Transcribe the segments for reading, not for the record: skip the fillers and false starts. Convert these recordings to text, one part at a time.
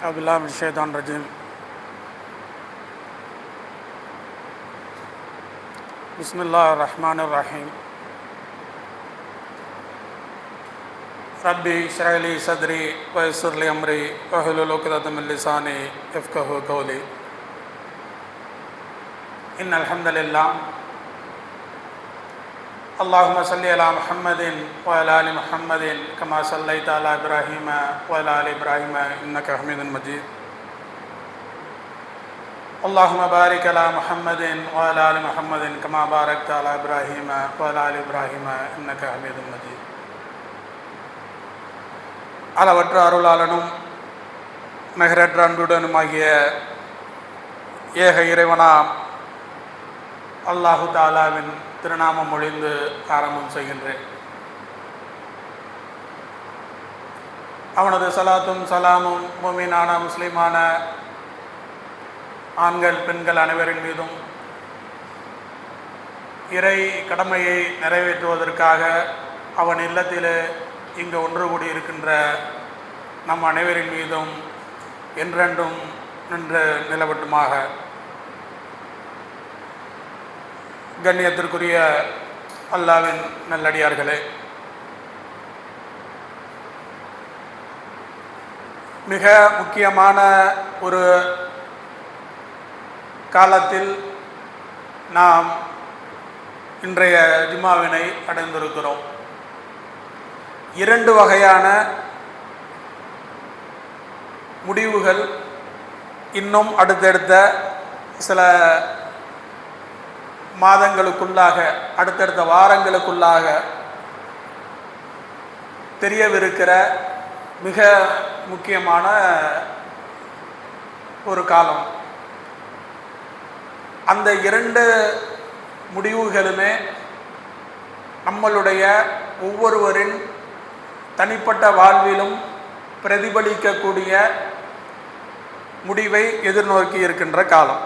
أعوذ بالله من الشيطان الرجيم. بسم الله الرحمن الرحيم. ربي اشرح لي صدري ويسر لي أمري واحلل عقدة من لساني يفقهوا قولي. إن الحمد لله اللهم صل على محمد وعلى آل محمد كما صليت على إبراهيم وعلى آل إبراهيم إنك حميد مجيد. اللهم بارك على محمد وعلى آل محمد كما باركت على إبراهيم وعلى آل إبراهيم إنك حميد مجيد. அளவற்ற அருளாளனும் நிகரற்ற அன்புடனுமாகிய ஏக இறைவனாம் அல்லாஹு தாலாவின் திருநாமம் மொழிந்து ஆரம்பம் செய்கின்றேன். அவனது சலாத்தும் சலாமும் முஃமினான முஸ்லிமான ஆண்கள் பெண்கள் அனைவரின் மீதும் இறை கடமையை நிறைவேற்றுவதற்காக அவன் இல்லத்திலே இங்கு ஒன்று கூடி இருக்கின்ற நம் அனைவரின் மீதும் என்றென்றும் நின்று நிலவட்டுமாக. கண்ணியத்திற்குரிய அல்லாஹ்வின் நல்லடியார்களே, மிக முக்கியமான ஒரு காலத்தில் நாம் இன்றைய ஜும்மாவினை அடைந்திருக்கிறோம். இரண்டு வகையான முடிவுகள் இன்னும் அடுத்தடுத்த சில மாதங்களுக்குள்ளாக, அடுத்தடுத்த வாரங்களுக்குள்ளாக தெரியவிருக்கிற மிக முக்கியமான ஒரு காலம். அந்த இரண்டு முடிவுகளுமே நம்மளுடைய ஒவ்வொருவரின் தனிப்பட்ட வாழ்விலும் பிரதிபலிக்கக்கூடிய முடிவை எதிர்நோக்கி இருக்கின்ற காலம்.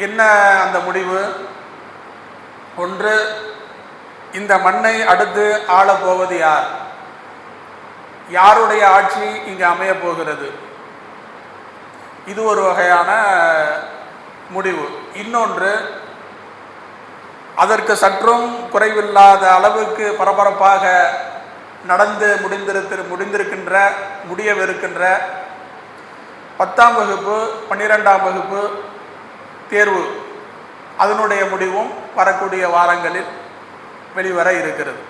என்ன அந்த முடிவு? ஒன்று, இந்த மண்ணை அடுத்து ஆளப்போவது யார்? யாருடைய ஆட்சி இங்கு அமையப் போகிறது? இது ஒரு வகையான முடிவு. இன்னொன்று, அதற்கு சற்றும் குறைவில்லாத அளவுக்கு பரபரப்பாக நடந்து முடியவிருக்கின்ற 10ஆம் வகுப்பு 12ஆம் வகுப்பு தேர்வு, அதனுடைய முடிவும் வரக்கூடிய வாரங்களில் வெளிவர இருக்கிறது.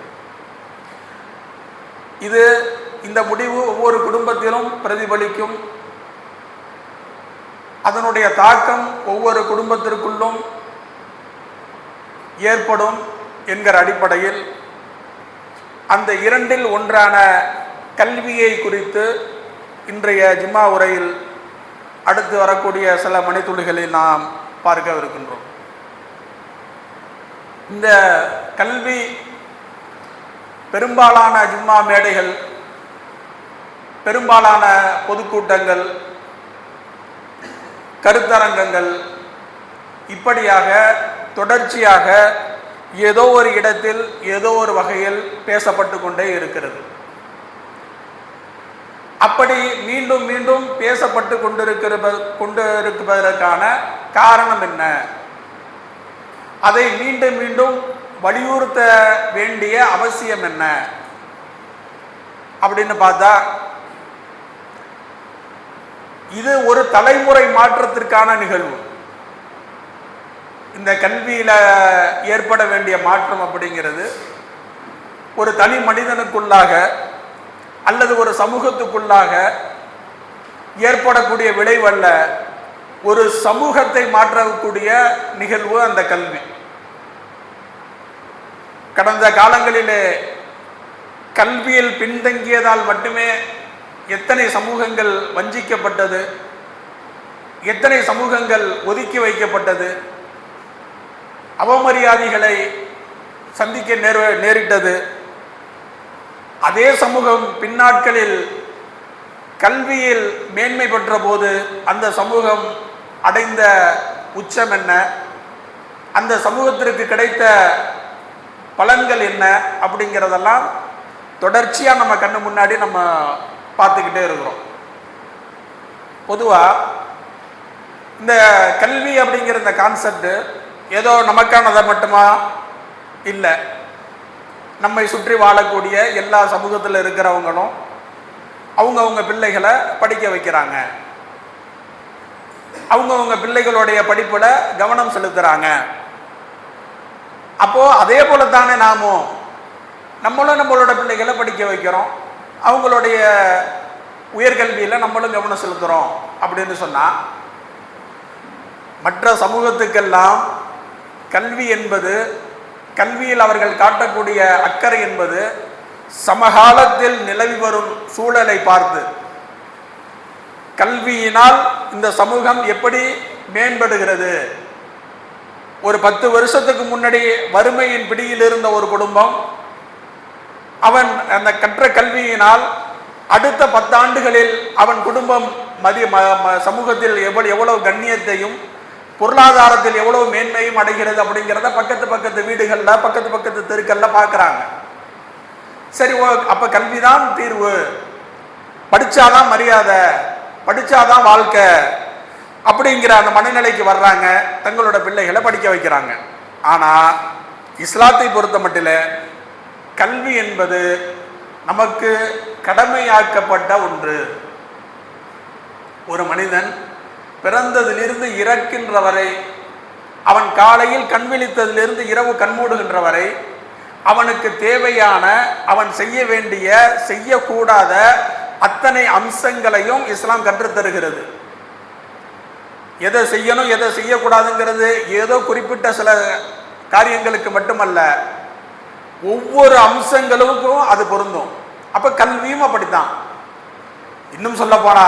இந்த முடிவு ஒவ்வொரு குடும்பத்திலும் பிரதிபலிக்கும். அதனுடைய தாக்கம் ஒவ்வொரு குடும்பத்திற்குள்ளும் ஏற்படும் என்கிற அடிப்படையில் அந்த இரண்டில் ஒன்றான கல்வியை குறித்து இன்றைய ஜும்மா உரையில் அடுத்து வரக்கூடிய சில மணித்துளிகளில் நாம் பார்க்கவிருக்கின்றோம். இந்த கல்வி பெரும்பாலான ஜும்மா மேடைகள், பெரும்பாலான பொதுக்கூட்டங்கள், கருத்தரங்கங்கள், இப்படியாக தொடர்ச்சியாக ஏதோ ஒரு இடத்தில் ஏதோ ஒரு வகையில் பேசப்பட்டு கொண்டே இருக்கிறது. அப்படி மீண்டும் மீண்டும் பேசப்பட்டு கொண்டிருப்பதற்கான காரணம் என்ன? அதை மீண்டும் மீண்டும் வலியுறுத்த வேண்டிய அவசியம் என்ன அப்படின்னு பார்த்தா, இது ஒரு தலைமுறை மாற்றத்திற்கான நிகழ்வு. இந்த கல்வியில் ஏற்பட வேண்டிய மாற்றம் அப்படிங்கிறது ஒரு தனி மனிதனுக்குள்ளாக அல்லது ஒரு சமூகத்துக்குள்ளாக ஏற்படக்கூடிய விளைவல்ல, ஒரு சமூகத்தை மாற்றக்கூடிய நிகழ்வு அந்த கல்வி. கடந்த காலங்களிலே கல்வியில் பின்தங்கியதால் மட்டுமே எத்தனை சமூகங்கள் வஞ்சிக்கப்பட்டது, எத்தனை சமூகங்கள் ஒதுக்கி வைக்கப்பட்டது, அவமரியாதைகளை சந்திக்க நேரிட்டது. அதே சமூகம் பின்னாட்களில் கல்வியில் மேன்மை பெற்ற போது அந்த சமூகம் அடைந்த உச்சம் என்ன, அந்த சமூகத்திற்கு கிடைத்த பலன்கள் என்ன அப்படிங்கிறதெல்லாம் தொடர்ச்சியாக நம்ம கண்ணு முன்னாடி நம்ம பார்த்துக்கிட்டே இருக்கிறோம். பொதுவாக இந்த கல்வி அப்படிங்கிற இந்த கான்செப்ட் ஏதோ நமக்கானதை மட்டுமா இல்லை, நம்மை சுற்றி வாழக்கூடிய எல்லா சமூகத்தில் இருக்கிறவங்களும் அவங்கவுங்க பிள்ளைகளை படிக்க வைக்கிறாங்க, அவங்கவுங்க பிள்ளைகளுடைய படிப்பில் கவனம் செலுத்துகிறாங்க. அப்போது அதே போல தானே நம்மளும் நம்மளோட பிள்ளைகளை படிக்க வைக்கிறோம், அவங்களுடைய உயர்கல்வியில் நம்மளும் கவனம் செலுத்துகிறோம் அப்படின்னு சொன்னால், மற்ற சமூகத்துக்கெல்லாம் கல்வி என்பது, கல்வியில் அவர்கள் காட்டக்கூடிய அக்கறை என்பது சமகாலத்தில் நிலவி வரும் சூழலை பார்த்து, கல்வியினால் இந்த சமூகம் எப்படி மேம்படுகிறது. ஒரு 10 வருஷத்துக்கு முன்னாடி வறுமையின் பிடியில் இருந்த ஒரு குடும்பம், அவன் அந்த கற்ற கல்வியினால் அடுத்த 10 ஆண்டுகளில் அவன் குடும்பம் சமூகத்தில் எவ்வளவு கண்ணியத்தையும் பொருளாதாரத்தில் எவ்வளவு மேன்மையும் அடைகிறது அப்படிங்கிறத பக்கத்து வீடுகளில் பக்கத்து தெருக்களில் பார்க்குறாங்க. சரி, அப்போ கல்விதான் தீர்வு, படித்தாதான் மரியாதை, படித்தாதான் வாழ்க்கை அப்படிங்கிற அந்த மனநிலைக்கு வர்றாங்க, தங்களோட பிள்ளைகளை படிக்க வைக்கிறாங்க. ஆனால் இஸ்லாத்தை பொறுத்த மட்டில் கல்வி என்பது நமக்கு கடமையாக்கப்பட்ட ஒன்று. ஒரு மனிதன் பிறந்ததிலிருந்து இறக்கின்ற வரை, அவன் காலையில் கண் விழித்ததிலிருந்து இரவு கண்மூடுகின்ற வரை அவனுக்கு தேவையான, அவன் செய்ய வேண்டிய, செய்யக்கூடாத அத்தனை அம்சங்களையும் இஸ்லாம் கற்றுத்தருகிறது. எதை செய்யணும் எதை செய்யக்கூடாதுங்கிறது ஏதோ குறிப்பிட்ட சில காரியங்களுக்கு மட்டுமல்ல, ஒவ்வொரு அம்சங்களுக்கும் அது பொருந்தும். அப்போ கல்வியும் அப்படித்தான். இன்னும் சொல்ல போனா,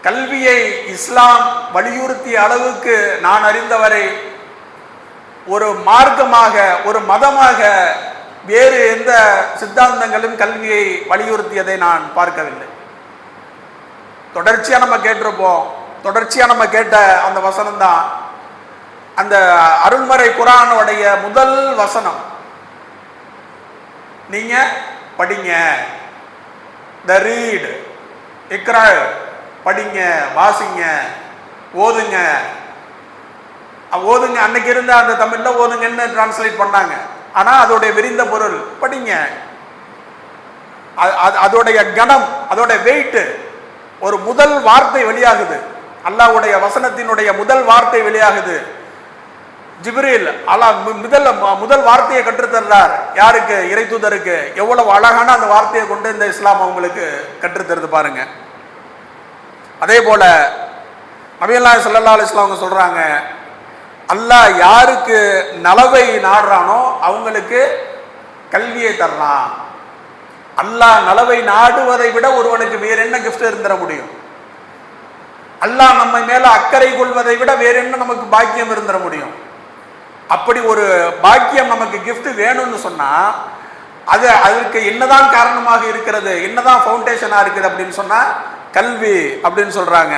கல்வியை இஸ்லாம் வலியுறுத்திய அளவுக்கு நான் அறிந்தவரை ஒரு மார்க்கமாக, ஒரு மதமாக வேறு எந்த சித்தாந்தங்களும் கல்வியை வலியுறுத்தியதை நான் பார்க்கவில்லை. தொடர்ச்சியாக நம்ம கேட்டிருப்போம், தொடர்ச்சியாக நம்ம கேட்ட அந்த வசனம் தான் அந்த அருள்மறை குர்ஆனுடைய முதல் வசனம். நீங்க படிங்க, த ரீட், இக்ரா, படிங்க, வாசிங்க, ஓதுங்க. ஓதுங்க அன்னைக்கு இருந்த அந்த தமிழ்ல ஓதுங்கன்னு டிரான்ஸ்லேட் பண்ணாங்க. ஆனா அதோடைய விரிந்த பொருள் படிங்க. அதோடைய கணம், அதோட வெயிட், ஒரு முதல் வார்த்தை வெளியாகுது, அல்லாஹ்வுடைய வசனத்தினுடைய முதல் வார்த்தை வெளியாகுது. ஜிப்ரீல் முதல் வார்த்தையை கற்றுத்தர்றார். யாருக்கு? இறை தூதருக்கு. எவ்வளவு அழகான அந்த வார்த்தையை கொண்டு இந்த இஸ்லாம் அவங்களுக்கு கற்றுத்தருது பாருங்க. அதே போல நபியல்லாஹ் ஸல்லல்லாஹு அலைஹி வஸல்லம் அவங்க சொல்றாங்க, அல்லாஹ் யாருக்கு நலவை நாடுறானோ அவங்களுக்கு கல்வியை தரலாம். அல்லாஹ் நலவை நாடுவதை விட ஒருவனுக்கு வேற என்ன கிஃப்ட் இருந்துட முடியும்? அல்லாஹ் நம்ம மேல அக்கறை கொள்வதை விட வேற என்ன நமக்கு பாக்கியம் இருந்துட முடியும்? அப்படி ஒரு பாக்கியம் நமக்கு கிஃப்ட் வேணும்னு சொன்னா அதுக்கு என்னதான் காரணமாக இருக்கிறது, என்னதான் ஃபவுண்டேஷனா இருக்குது அப்படின்னு சொன்னா கல்வி அப்படின்னு சொல்றாங்க.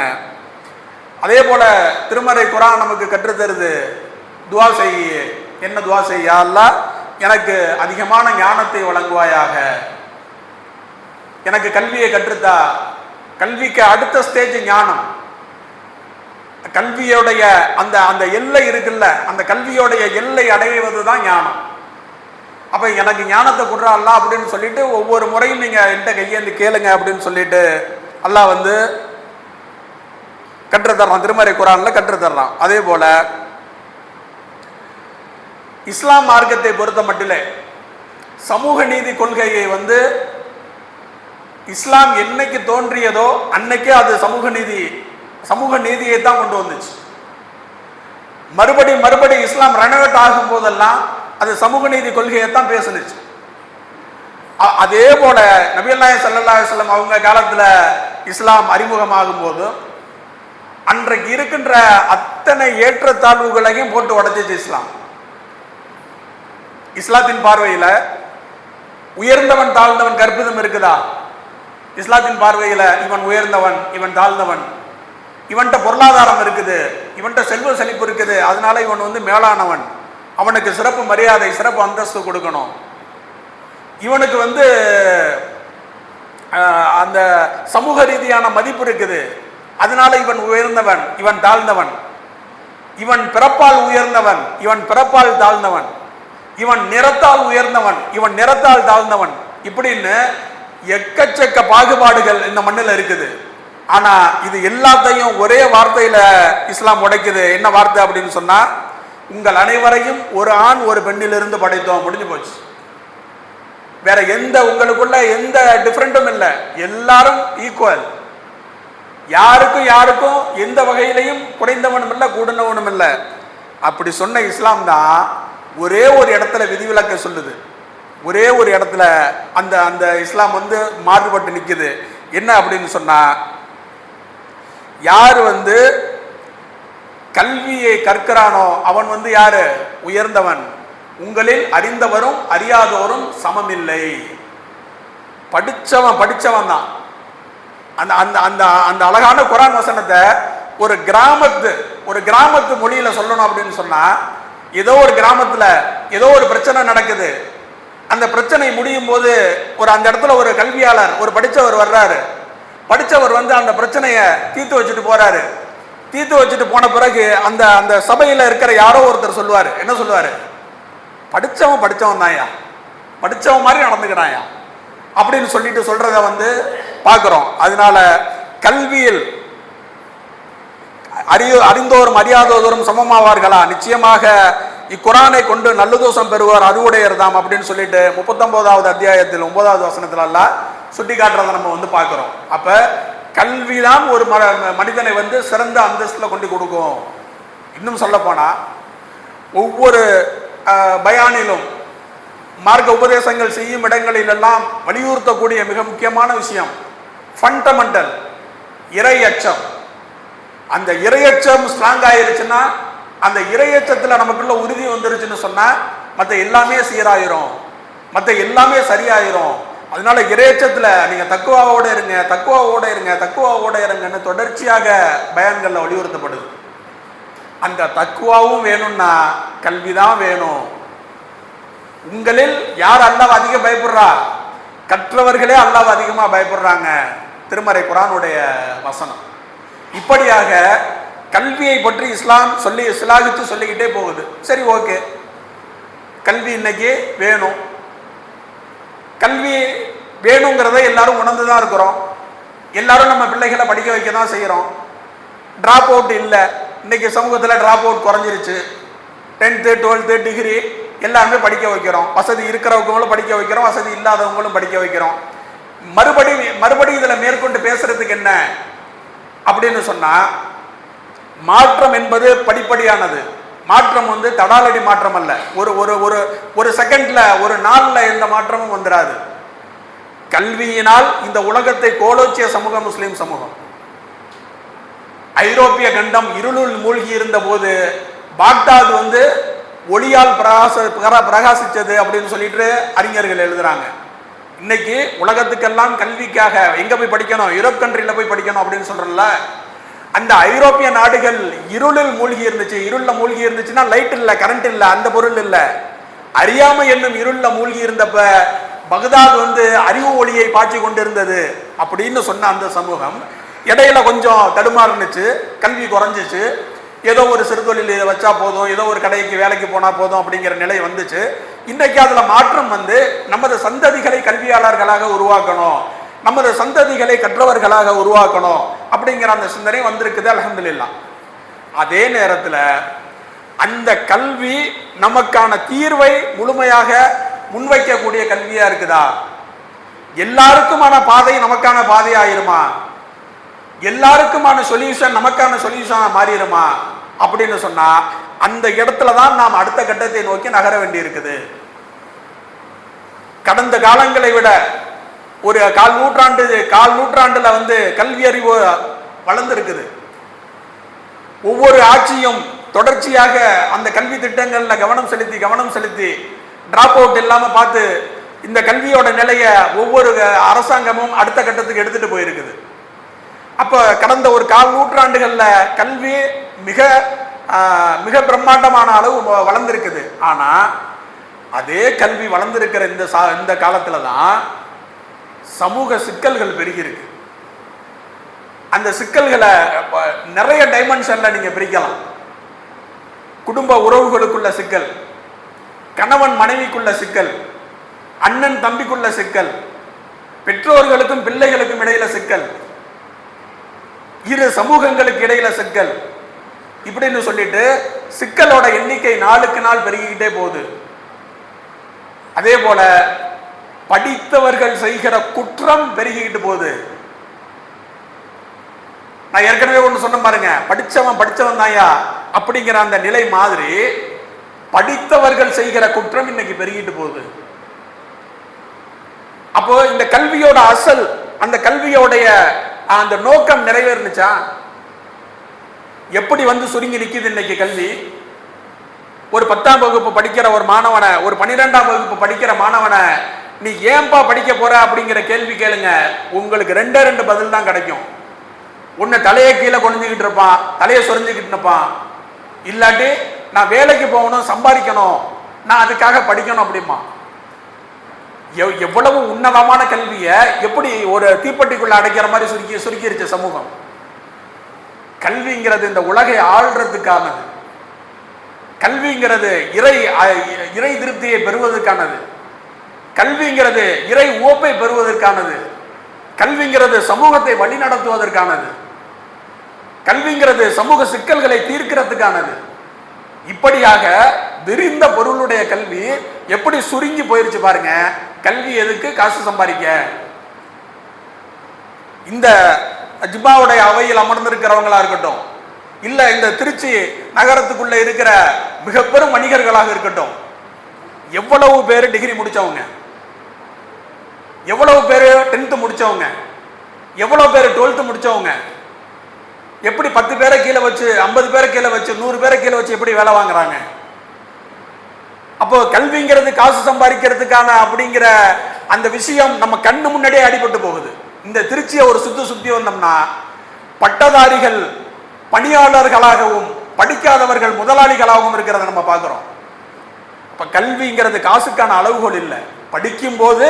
அதே போல திருமறை குர்ஆன் நமக்கு கற்றுத்தருது, துஆ செய். என்ன துஆ செய்? யா அல்லாஹ் எனக்கு அதிகமான ஞானத்தை வழங்குவாயாக, எனக்கு கல்வியை கற்றுத்தா. கல்விக்கு அடுத்த ஸ்டேஜ் ஞானம். கல்வியோடைய அந்த அந்த எல்லை இருக்குல்ல, அந்த கல்வியோடைய எல்லை அடைவது தான் ஞானம். அப்ப எனக்கு ஞானத்தை கொடுறா அல்லாஹ் அப்படின்னு சொல்லிட்டு ஒவ்வொரு முறையும் நீங்க என்கிட்ட கையேந்து கேளுங்க அப்படின்னு சொல்லிட்டு அல்லாஹ் வந்து கற்றுத்தரலாம், திருமறை குர்ஆன்ல கற்றுத்தரலாம். அதே போல இஸ்லாம் மார்க்கத்தை பொறுத்த மட்டிலே சமூக நீதி கொள்கையை வந்து இஸ்லாம் என்னைக்கு தோன்றியதோ அன்னைக்கே அது சமூக நீதியை தான் கொண்டு வந்துச்சு. மறுபடி இஸ்லாம் ரெனோவேட் ஆகும் போதெல்லாம் அது சமூக நீதி கொள்கையை தான் பேசுனுச்சு. அதே போல நபியல்லாஹ் ஸல்லல்லாஹு அலைஹி வஸல்லம் அவங்க காலத்துல இஸ்லாம் அறிமுகமாகும் போது அன்றைக்கு இருக்கின்ற அத்தனை ஏற்றத்தாழ்வுகளையும் போட்டு உடைச்சிச்சு இஸ்லாம். இஸ்லாத்தின் பார்வையில உயர்ந்தவன் தாழ்ந்தவன் கற்பிதம் இருக்குதா? இஸ்லாத்தின் பார்வையில இவன் உயர்ந்தவன், இவன் தாழ்ந்தவன், இவன்கிட்ட பொருளாதாரம் இருக்குது, இவன்கிட்ட செல்வ செழிப்பு இருக்குது, அதனால இவன் வந்து மேலானவன், அவனுக்கு சிறப்பு மரியாதை, சிறப்பு அந்தஸ்து கொடுக்கணும், இவனுக்கு வந்து அந்த சமூக ரீதியான மதிப்பு இருக்குது, அதனால இவன் உயர்ந்தவன், இவன் தாழ்ந்தவன், இவன் பிறப்பால் உயர்ந்தவன், இவன் பிறப்பால் தாழ்ந்தவன், இவன் நிறத்தால் உயர்ந்தவன், இவன் நிறத்தால் தாழ்ந்தவன், இப்படின்னு எக்கச்சக்க பாகுபாடுகள் இந்த மண்ணில் இருக்குது. ஆனா இது எல்லாத்தையும் ஒரே வார்த்தையில இஸ்லாம் உடைக்குது. என்ன வார்த்தை அப்படின்னு சொன்னா, உங்கள் அனைவரையும் ஒரு ஆண் ஒரு பெண்ணிலிருந்து படைத்தோம், முடிஞ்சு போச்சு. வேற எந்த உங்களுக்குள்ள எந்த டிஃபரெண்டும் இல்லை, எல்லாரும் ஈக்குவல். யாருக்கும் யாருக்கும் எந்த வகையிலையும் குறைந்தவனும் இல்லை கூடுனவனும் இல்லை. அப்படி சொன்ன இஸ்லாம் தான் ஒரே ஒரு இடத்துல விதிவிலக்க சொல்லுது. ஒரே ஒரு இடத்துல அந்த அந்த இஸ்லாம் மாறுபட்டு நிற்குது. என்ன அப்படின்னு சொன்னா, யார் கல்வியை கற்கிறானோ அவன் யாரு உயர்ந்தவன், உங்களில் அறிந்தவரும் அறியாதோரும் சமமில்லை. படிச்சவன் தான். அந்த அந்த அந்த அந்த அழகான குர்ஆன் வசனத்தை ஒரு கிராமத்து மொழியில சொல்லணும் அப்படின்னு சொன்னா, ஏதோ ஒரு கிராமத்துல ஏதோ ஒரு பிரச்சனை நடக்குது. அந்த பிரச்சனை முடியும் போது அந்த இடத்துல ஒரு கல்வியாளர், ஒரு படிச்சவர் வர்றாரு. படிச்சவர் அந்த பிரச்சனையை தீர்த்து வச்சுட்டு போறாரு. தீர்த்து வச்சுட்டு போன பிறகு அந்த அந்த சபையில இருக்கிற யாரோ ஒருத்தர் சொல்லுவாரு, என்ன சொல்லுவாரு, படிச்சவன் தான்யா, படிச்சவன் மாதிரி நடந்துக்கிறாயா அப்படின்னு சொல்லிட்டு சொல்றத பார்க்கிறோம். அதனால கல்வியில் அறிந்தோரும் அறியாதோரும் சமமாவார்களா? நிச்சயமாக இக்குரானை கொண்டு நல்லுதோஷம் பெறுவார் அறுவுடையர் தாம் அப்படின்னு சொல்லிட்டு 39வது அத்தியாயத்தில் 9வது வசனத்துல எல்லாம் சுட்டி காட்டுறதை நம்ம பார்க்கிறோம். அப்ப கல்விதான் ஒரு மனிதனை சிறந்த அந்தஸ்துல கொண்டு கொடுக்கும். இன்னும் சொல்ல போனா ஒவ்வொரு பயானிலும் மார்க்க உபதேசங்கள் செய்யும் இடங்களில் எல்லாம் வலியுறுத்தக்கூடிய மிக முக்கியமான விஷயம் ஃபண்டமெண்டல் இறையச்சம். அந்த இறையச்சம் ஸ்ட்ராங் ஆயிருச்சுன்னா, அந்த இறையச்சத்துல நமக்குள்ள உறுதி வந்துருச்சுன்னு சொன்னா மற்ற எல்லாமே சீராயிரும், மற்ற எல்லாமே சரியாயிரும். அதனால இறையச்சத்துல நீங்க தக்குவாவோட இருங்கன்னு தொடர்ச்சியாக பயான்கள்ல வலியுறுத்தப்படுது. அந்த தக்குவாவும் வேணும்னா கல்விதான் வேணும். உங்களில் யார் அல்லாஹ் அதிக பயப்படுறா? கற்றவர்களே அல்லாஹ் அதிகமா பயப்படுறாங்க. திருமறை குர்ஆனுடைய வசனம். இப்படியாக கல்வியை பற்றி இஸ்லாம் சிலாகிச்சு சொல்லிக்கிட்டே போகுது. சரி, ஓகே, கல்வி இன்னைக்கு வேணும். கல்வி வேணுங்கிறத எல்லாரும் உணர்ந்துதான் இருக்கிறோம். எல்லாரும் நம்ம பிள்ளைகளை படிக்க வைக்க தான் செய்யறோம். டிராப் அவுட் இல்லை. இன்னைக்கு சமூகத்தில் டிராப் அவுட் குறைஞ்சிருச்சு. 10th 12th டிகிரி எல்லாருமே படிக்க வைக்கிறோம். வசதி இருக்கிறவங்களும் படிக்க வைக்கிறோம், வசதி இல்லாதவங்களும் படிக்க வைக்கிறோம். மறுபடி இதுல மேற்கொண்டு பேசுறதுக்கு என்ன அப்படின்னு சொன்னா, மாற்றம் என்பது படிப்படியானது. மாற்றம் தடாலடி மாற்றம் அல்ல. ஒரு ஒரு ஒரு ஒரு செகண்ட்ல ஒரு நாள்ல எந்த மாற்றமும் வந்துடாது. கல்வியினால் இந்த உலகத்தை கோலோச்சிய சமூகம் முஸ்லிம் சமூகம். ஐரோப்பிய கண்டம் இருளுள் மூழ்கி இருந்த போது பாக்தாத் ஒளியால் பிரகாசிச்சது அப்படின்னு சொல்லிட்டு அறிஞர்கள் எழுதுறாங்க. இன்னைக்கு உலகத்துக்கெல்லாம் கல்விக்காக எங்க போய் படிக்கணும், யூரோப் கண்ட்ரில போய் படிக்கணும் அப்படின்னு சொல்றல, அந்த ஐரோப்பிய நாடுகள் இருளில் மூழ்கி இருந்துச்சு. இருள்ல மூழ்கி இருந்துச்சுன்னா லைட் இல்ல, கரண்ட் இல்ல, அந்த பொருள் இல்ல. அறியாமை என்னும் இருள்ல மூழ்கி இருந்தப்ப பகதாத் அறிவு ஒளியை பாய்ச்சி கொண்டிருந்தது அப்படின்னு சொன்ன அந்த சமூகம் இடையில கொஞ்சம் தடுமாறுனுச்சு, கல்வி குறைஞ்சிச்சு. ஏதோ ஒரு சிறு தொழில் இதை வச்சா போதும், ஏதோ ஒரு கடைக்கு வேலைக்கு போனா போதும் அப்படிங்கிற நிலை வந்துச்சு. இன்னைக்கு அதுல மாற்றம் நமது சந்ததிகளை கல்வியாளர்களாக உருவாக்கணும், நமது சந்ததிகளை கற்றவர்களாக உருவாக்கணும் அப்படிங்கிற அந்த சிந்தனை வந்திருக்குது. அல்ஹம்துலில்லாஹ். அதே நேரத்துல அந்த கல்வி நமக்கான தீர்வை முழுமையாக முன்வைக்கக்கூடிய கல்வியா இருக்குதா? எல்லாருக்குமான பாதை நமக்கான பாதை ஆயிருமா? எல்லாருக்குமான சொல்யூஷன் நமக்கான சொல்யூஷனா மாறிடுமா அப்படின்னு சொன்னா, அந்த இடத்துல தான் நாம் அடுத்த கட்டத்தை நோக்கி நகர வேண்டி இருக்குது. கடந்த காலங்களை விட ஒரு கால் நூற்றாண்டுல கல்வி அறிவு வளர்ந்திருக்குது. ஒவ்வொரு ஆட்சியும் தொடர்ச்சியாக அந்த கல்வி திட்டங்கள்ல கவனம் செலுத்தி டிராப் அவுட் இல்லாம பார்த்து இந்த கல்வியோட நிலைய ஒவ்வொரு அரசாங்கமும் அடுத்த கட்டத்துக்கு எடுத்துட்டு போயிருக்குது. அப்ப கடந்த ஒரு கால் நூற்றாண்டுகள்ல கல்வி மிக மிக பிரம்மாண்டமான அளவு வளர்ந்திருக்குது. ஆனா அதே கல்வி வளர்ந்திருக்கிற இந்த காலத்துல தான் சமூக சிக்கல்கள் பெருகி இருக்கு. அந்த சிக்கல்களை நிறைய டைமென்ஷன்ல நீங்க பிரிக்கலாம். குடும்ப உறவுகளுக்குள்ள சிக்கல், கணவன் மனைவிக்குள்ள சிக்கல், அண்ணன் தம்பிக்குள்ள சிக்கல், பெற்றோர்களுக்கும் பிள்ளைகளுக்கும் இடையில சிக்கல், இரு சமூகங்களுக்கு இடையில சிக்கல், இப்படின்னு சொல்லிட்டு சிக்கலோட எண்ணிக்கை நாளுக்கு நாள் பெருகிக்கிட்டே போகுது. அதே போல படித்தவர்கள் செய்கிற குற்றம் பெருகிக்கிட்டு போகுது. நான் ஏற்கனவே ஒன்று சொன்ன பாருங்க, படிச்சவன் தாயா அப்படிங்கிற அந்த நிலை மாதிரி படித்தவர்கள் செய்கிற குற்றம் இன்னைக்கு பெருகிட்டு போகுது. அப்போ இந்த கல்வியோட அசல், அந்த கல்வியோடைய அந்த நோக்கம் நிறைவேறுச்சா? எப்படி வந்து சுருங்கி நிக்குது இன்னைக்கு கல்வி? ஒரு 10ஆம் வகுப்பு படிக்கிற ஒரு மாணவனை, ஒரு 12ஆம் வகுப்பு படிக்கிற மாணவனை நீ ஏன்பா படிக்க போற அப்படிங்கிற கேள்வி கேளுங்க, உங்களுக்கு 2 பதில் தான் கிடைக்கும். ஒன்னு தலையை கீழே குனிஞ்சுக்கிட்டு இருப்பான், தலையை சொரிஞ்சுக்கிட்டு இருப்பான், இல்லாட்டி நான் வேலைக்கு போகணும், சம்பாதிக்கணும், நான் அதுக்காக படிக்கணும் அப்படிமா. எவ்வளவு உன்னதமான கல்வியை எப்படி ஒரு தீப்பெட்டிக்குள்ள அடைக்கிற மாதிரி சுருக்கிருச்சு சமூகம். கல்விங்கிறது இந்த உலகை ஆள்றதுக்கானது, கல்விங்கிறது இறை திருப்தியை பெறுவதற்கானது, கல்விங்கிறது இறை உவப்பை பெறுவதற்கானது, கல்விங்கிறது சமூகத்தை வழிநடத்துவதற்கானது, கல்விங்கிறது சமூக சிக்கல்களை தீர்க்கிறதுக்கானது. இப்படியாக விரிந்த பொருளுடைய கல்வி எப்படி சுருங்கி போயிருச்சு பாருங்க. கல்வி எதுக்கு? காசு சம்பாதிக்க. இந்த ஜிம்மாவுடைய அவையில் அமர்ந்திருக்கிறவங்களா இருக்கட்டும், இல்ல இந்த திருச்சி நகரத்துக்குள்ள இருக்கிற மிக பெரும் வணிகர்களாக இருக்கட்டும், எவ்வளவு பேர் டிகிரி முடிச்சவங்க, எவ்வளவு பேர் 10th முடிச்சவங்க, எவ்வளவு பேர் 12th முடிச்சவங்க, எப்படி 10 பேரை கீழே வச்சு 50 பேரை கீழே வச்சு 100 பேரை கீழே வச்சு எப்படி வேலை வாங்குறாங்க? அப்போ கல்விங்கிறது காசு சம்பாதிக்கிறதுக்கான அப்படிங்கிற அந்த விஷயம் நம்ம கண்ணு முன்னாடியே அடிபட்டு போகுது. இந்த திருச்சியை ஒரு சுத்தி வந்தோம்னா பட்டதாரிகள் பணியாளர்களாகவும் படிக்காதவர்கள் முதலாளிகளாகவும் இருக்கிறத நம்ம பார்க்கிறோம். அப்ப கல்விங்கிறது காசுக்கான அளவுகோல் இல்லை. படிக்கும் போது,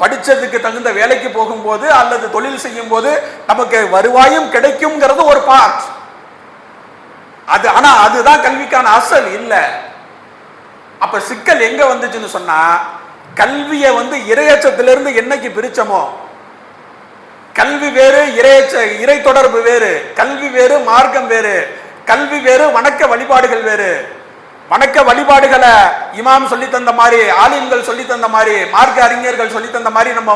படிச்சதுக்கு தகுந்த வேலைக்கு போகும்போது அல்லது தொழில் செய்யும் போது நமக்கு வருவாயும் கிடைக்கும்ங்கிறது ஒரு பார்ட். அது ஆனா அதுதான் கல்விக்கான அசல் இல்லை. அப்ப சிக்கல் எங்க வந்துச்சுன்னு சொன்னா, கல்வியை இறையச்சத்திலிருந்து என்னைக்கு பிரிச்சமோ, கல்வி வேறு, இறை தொடர்பு வேறு, கல்வி வேறு, மார்க்கம் வேறு, கல்வி வேறு, வணக்க வழிபாடுகள் வேறு. வணக்க வழிபாடுகளை இமாம் சொல்லி தந்த மாதிரி, ஆலிம்கள் சொல்லி தந்த மாதிரி, மார்க்க அறிஞர்கள் சொல்லி தந்த மாதிரி நம்ம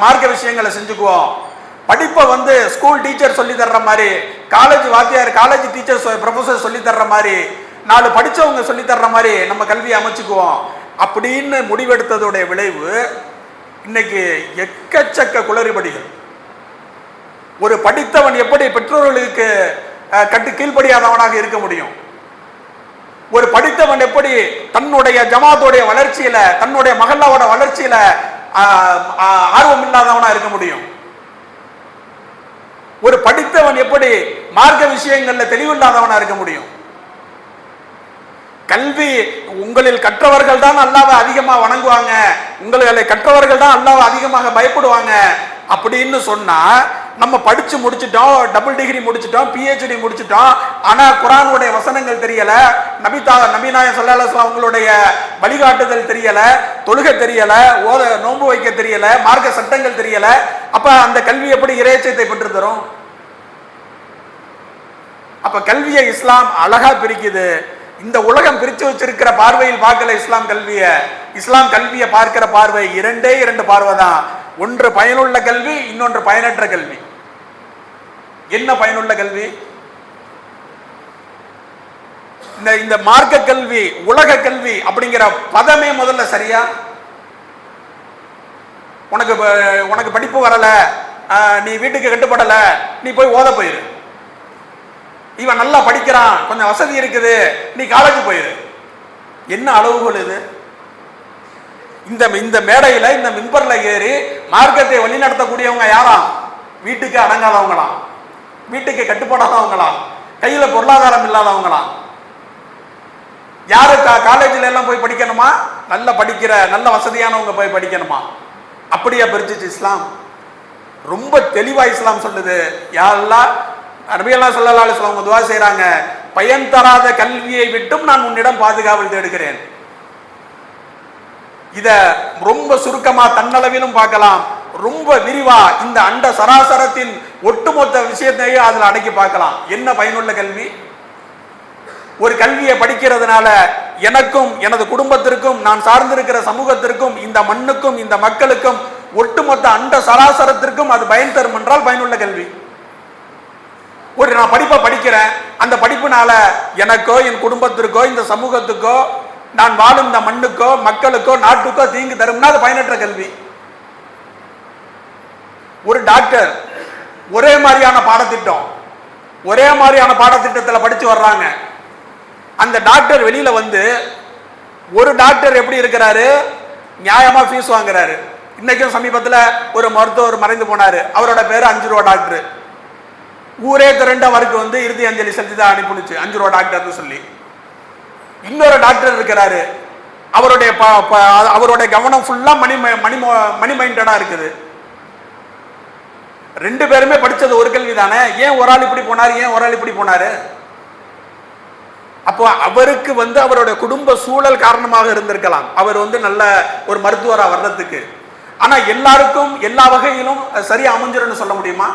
மார்க்க விஷயங்களை செஞ்சுக்குவோம். படிப்பை ஸ்கூல் டீச்சர் சொல்லி தர்ற மாதிரி, காலேஜ் வாத்தியார், காலேஜ் டீச்சர், ப்ரொஃபசர் சொல்லி தர்ற மாதிரி, 4 படிச்சவங்க சொல்லி தர்ற மாதிரி நம்ம கல்வியை அமைச்சுக்குவோம் அப்படின்னு முடிவெடுத்ததுடைய விளைவு இன்னைக்கு எக்கச்சக்க குளறுபடிகள். ஒரு படித்தவன் எப்படி பெற்றோர்களுக்கு கீழ்ப்படியாதவனாக இருக்க முடியும்? ஒரு படித்தவன் எப்படி தன்னுடைய ஜமாத்தோடைய வளர்ச்சியில, தன்னுடைய மகல்லாவோட வளர்ச்சியில ஆர்வம் இல்லாதவனா இருக்க முடியும்? ஒரு படித்தவன் எப்படி மார்க்க விஷயங்கள்ல தெளிவில்லாதவனா இருக்க முடியும்? கல்வி உங்களில் கற்றவர்கள் தான் அல்லாஹ்வை அதிகமாக வணங்குவாங்க, உங்களை கற்றவர்கள் தான் அல்லாஹ்வை அதிகமாக பயப்படுவாங்க அப்படின்னு சொன்னா, நம்ம படிச்சு முடிச்சிட்டோம், டபுள் டிகிரி முடிச்சிட்டோம், PhD முடிச்சிட்டோம், ஆனா குர்ஆனுடைய வசனங்கள் தெரியல, நபிநாயகம் ஸல்லல்லாஹு அலைஹி வஸல்லம் அவங்களுடைய வழிகாட்டுதல் தெரியல, தொழுகை தெரியல, நோன்பு வைக்க தெரியல, மார்க்க சட்டங்கள் தெரியல. அப்ப அந்த கல்வி எப்படி இறையச்சத்தை பெற்று தரும்? அப்ப கல்வியை இஸ்லாம் அழகா பிரிக்குது. இந்த உலகம் பிரிச்சு வச்சிருக்கிற பார்வையில் பார்க்கல இஸ்லாம் கல்வியை. இஸ்லாம் கல்வியை பார்க்கிற பார்வை 2 பார்வை தான். ஒன்று பயனுள்ள கல்வி, இன்னொன்று பயனற்ற கல்வி. என்ன பயனுள்ள கல்வி? இந்த மார்க்க கல்வி, உலக கல்வி அப்படிங்கிற பதமே முதல்ல சரியா? உனக்கு படிப்பு வரல, நீ வீட்டுக்கு கட்டுப்படல, நீ போய் ஓத போயிரு. இவன் நல்லா படிக்கிறான், கொஞ்சம் வசதி இருக்குது, நீ காலேஜ் போயிரு. என்ன அளவுகோல் இது? இந்த மேடையில, இந்த மிம்பர்ல ஏறி மார்க்கத்தை வழி நடத்தக்கூடியவங்க யாரா? வீட்டுக்கு அடங்காதவங்களாம், வீட்டுக்கு கட்டுப்படாதவங்களாம், கையில பொருளாதாரம் இல்லாதவங்களாம். யாரு காலேஜ்ல எல்லாம் போய் படிக்கணுமா? நல்ல படிக்கிற நல்ல வசதியானவங்க போய் படிக்கணுமா? அப்படியா பிரிச்சிச்சு இஸ்லாம்? ரொம்ப தெளிவா இஸ்லாம் சொல்லுது. யா அல்லாஹ், நபியல்லாஹ் ஸல்லல்லாஹு அலைஹி வஸல்லம் துஆ செய்றாங்க, பயன் தராத கல்வியை விட்டும் நான் உன்னிடம் பாதுகாவல் தேடுகிறேன். இத ரொம்ப சுருக்கமா தன்னளவிலும் பார்க்கலாம், ரொம்ப விரிவா இந்த அண்ட சராசரத்தின் ஒட்டுமொத்த விஷயத்தையும் அதுல அடக்கி பார்க்கலாம். என்ன பயனுள்ள கல்வி? ஒரு கல்வியை படிக்கிறதுனால எனக்கும் எனது குடும்பத்திற்கும் நான் சார்ந்திருக்கிற சமூகத்திற்கும் இந்த மண்ணுக்கும் இந்த மக்களுக்கும் ஒட்டுமொத்த அண்ட சராசரத்திற்கும் அது பயன் தரும் என்றால் பயனுள்ள கல்வி. ஒரு நான் படிப்பை படிக்கிறேன், அந்த படிப்புனால எனக்கோ என் குடும்பத்திற்கோ இந்த சமூகத்துக்கோ நான் வாழும் இந்த மண்ணுக்கோ மக்களுக்கோ நாட்டுக்கோ தீங்கு தரும்னா அது பயனற்ற கல்வி. ஒரு டாக்டர் ஒரே மாதிரியான பாடத்திட்டம், ஒரே மாதிரியான பாடத்திட்டத்தில் படிச்சு வர்றாங்க. அந்த டாக்டர் வெளியில வந்து ஒரு டாக்டர் எப்படி இருக்கிறாரு, நியாயமா ஃபீஸ் வாங்குறாரு. இன்னைக்கும் சமீபத்தில் ஒரு மருத்துவர் மறைந்து போனாரு, அவரோட பேரு 5 ரூபா டாக்டர். ஊரே திரண்டு அவருக்கு வந்து இறுதி அஞ்சலி செலுத்தி தான் அனுப்பினுச்சு, 5 ரூபா டாக்டர்னு சொல்லி. இன்னொரு டாக்டர் இருக்கிறாரு, அவருடைய கவனம் ஃபுல்லா மணி மைண்டடா இருக்குது. 2 பேருமே படிச்சது ஒரு கல்வி தானே, ஏன் ஒரு ஆள் இப்படி போனாரு, ஏன் ஒரு ஆள் இப்படி போனாரு? அப்போ அவருக்கு வந்து அவருடைய குடும்ப சூழல் காரணமாக இருந்திருக்கலாம், அவர் வந்து நல்ல ஒரு மருத்துவரா வர்றதுக்கு. ஆனா எல்லாருக்கும் எல்லா வகையிலும் சரியா அமைஞ்சிருன்னு சொல்ல முடியுமா?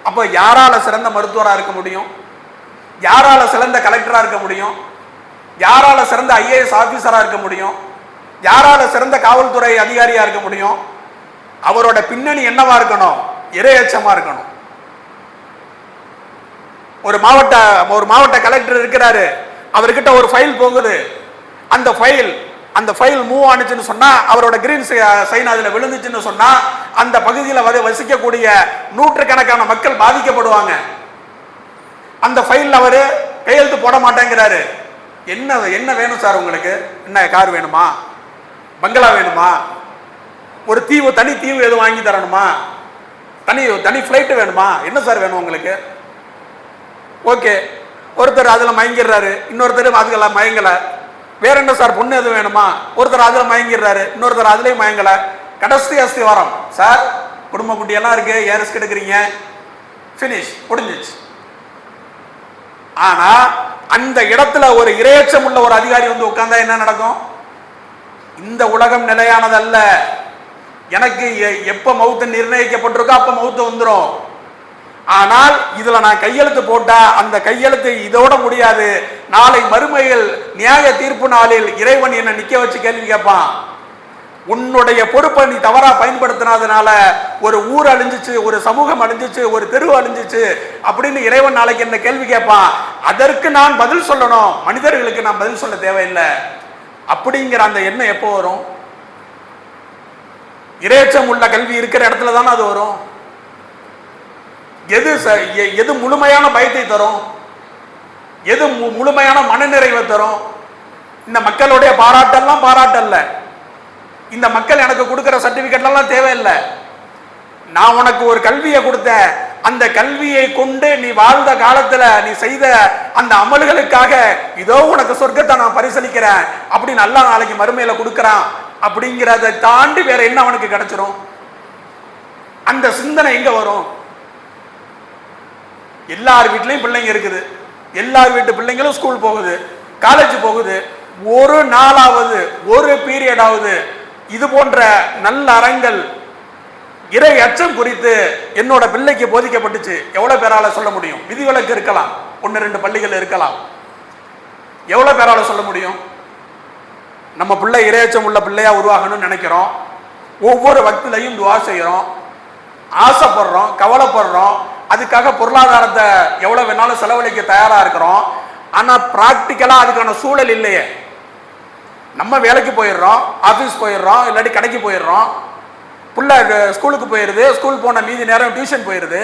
அப்போ யாரால சிறந்த மருத்துவரா இருக்க முடியும், யாரால சிறந்த கலெக்டரா இருக்க முடியும், யாரால சிறந்த IAS ஆபீசரா இருக்க முடியும், யாரால சிறந்த காவல்துறை அதிகாரியா இருக்க முடியும்? அவரோட பின்னணி என்னவா இருக்கணும்? இறையச்சமா இருக்கணும். ஒரு மாவட்ட கலெக்டர் இருக்கிறாரு, அவர்கிட்ட ஒரு ஃபைல் போகுது, அந்த ஃபைல் மூவ் ஆனிச்சுன்னு சொன்னா, அவரோட கிரீன் சைன் அதுல விழுந்துச்சுன்னு சொன்னா, அந்த பகுதியில் வசிக்கக்கூடிய நூற்றுக்கணக்கான மக்கள் பாதிக்கப்படுவாங்க. அந்த ஃபைல் அவரு கையெழுத்து போட மாட்டேங்கிறாரு. என்ன வேணும் சார் உங்களுக்கு? என்ன கார் வேணுமா, பங்களா வேணுமா, ஒரு தனி தீவு எதுவும் வாங்கி தரணுமா, தனி ஃபிளைட் வேணுமா, என்ன சார் வேணும் உங்களுக்கு? ஓகே, ஒருத்தர் அதுல மயங்கிடுறாரு, இன்னொருத்தர் அதுக்கெல்லாம் மயங்கல. வேற என்ன சார், பொண்ணு எதுவும் வேணுமா? ஒருத்தர் அதுல மயங்கிடுறாரு, இன்னொருத்தர் அதுலயும் மயங்கல. கடைசி அஸ்திவாரம், சார் குடும்ப குட்டியெல்லாம் இருக்கு, ஏன் ரிஸ்க் எடுக்கிறீங்க? பினிஷ், முடிஞ்சிச்சு. ஆனா அந்த இடத்துல ஒரு இரையச்சம் உள்ள ஒரு அதிகாரி வந்து உட்கார்ந்தா என்ன நடக்கும்? இந்த உலகம் நிலையானதல்ல, எனக்கு எப்ப மவுத்து நிர்ணயிக்கப்பட்டிருக்கோ அப்ப மவுத்து வந்துடும். ஆனால் இதுல நான் கையெழுத்து போட்டா அந்த கையெழுத்து இதோட முடியாது. நாளை மறுமையில் நியாய தீர்ப்பு நாளில் இறைவன் என்ன நிக்க வச்சு கேள்வி கேட்பான். உன்னுடைய பொறுப்பை நீ தவறா பயன்படுத்தினதுனால ஒரு ஊர் அழிஞ்சிச்சு, ஒரு சமூகம் அழிஞ்சிச்சு, ஒரு தெரு அழிஞ்சிச்சு அப்படின்னு இறைவன் நாளைக்கு என்ன கேள்வி கேட்பான். அதற்கு நான் பதில் சொல்லணும், மனிதர்களுக்கு நான் பதில் சொல்ல தேவையில்லை அப்படிங்கிற அந்த எண்ணம் எப்போ வரும்? இறையச்சம் உள்ள கல்வி இருக்கிற இடத்துல தானே அது வரும். எது முழுமையான பயத்தை தரும், எது முழுமையான மனநிறைவை தரும்? இந்த மக்களுடைய பாராட்டெல்லாம் பாராட்டல்ல, இந்த மக்கள் எனக்கு கொடுக்கிற சர்டிபிகேட் எல்லாம் தேவையில்லை. நான் உனக்கு ஒரு கல்வியை கொடுத்தேன், அந்த கல்வியை கொண்டு நீ வாழ்ந்த காலத்துல நீ செய்த அந்த அமல்களுக்காக இதோ உனக்கு சொர்க்கத்தை நான் பரிசளிக்கிறேன் அப்படி நல்லா நாளைக்கு மறுமையில கொடுக்கறான். அப்படிங்கிறத தாண்டி வேற என்ன அவனுக்கு கிடைச்சிரும்? அந்த சிந்தனை எங்க வரும்? எல்லார் வீட்லயும் பிள்ளைங்க இருக்குது, எல்லார் வீட்டு பிள்ளைங்களும் ஸ்கூல் போகுது, காலேஜ் போகுது. ஒரு நாளாவது ஒரு பீரியடாவது இது போன்ற நல்ல அறங்கள், இறை அச்சம் குறித்து என்னோட பிள்ளைக்கு போதிக்கப்பட்டுச்சு. எவ்வளவு பேரால சொல்ல முடியும்? விதிவிலக்கு இருக்கலாம், 1-2 பள்ளிகள் இருக்கலாம், எவ்வளவு பேரால சொல்ல முடியும்? நம்ம பிள்ளை இறையச்சம் உள்ள பிள்ளையா உருவாகணும்னு நினைக்கிறோம், ஒவ்வொரு வக்திலையும் துஆ செய்யறோம், ஆசைப்படுறோம், கவலைப்படுறோம், அதுக்காக பொருளாதாரத்தை எவ்வளவு வேணாலும் செலவழிக்க தயாரா இருக்கிறோம். ஆனா பிராக்டிக்கலா அதுக்கான சூழல் இல்லையே. நம்ம வேலைக்கு போயிடுறோம், ஆபீஸ் போயிடுறோம், இல்லாட்டி கடைக்கு போயிடுறோம், புள்ள ஸ்கூலுக்கு போயிடுது, ஸ்கூல் போன மீதி நேரம் டியூஷன் போயிடுது.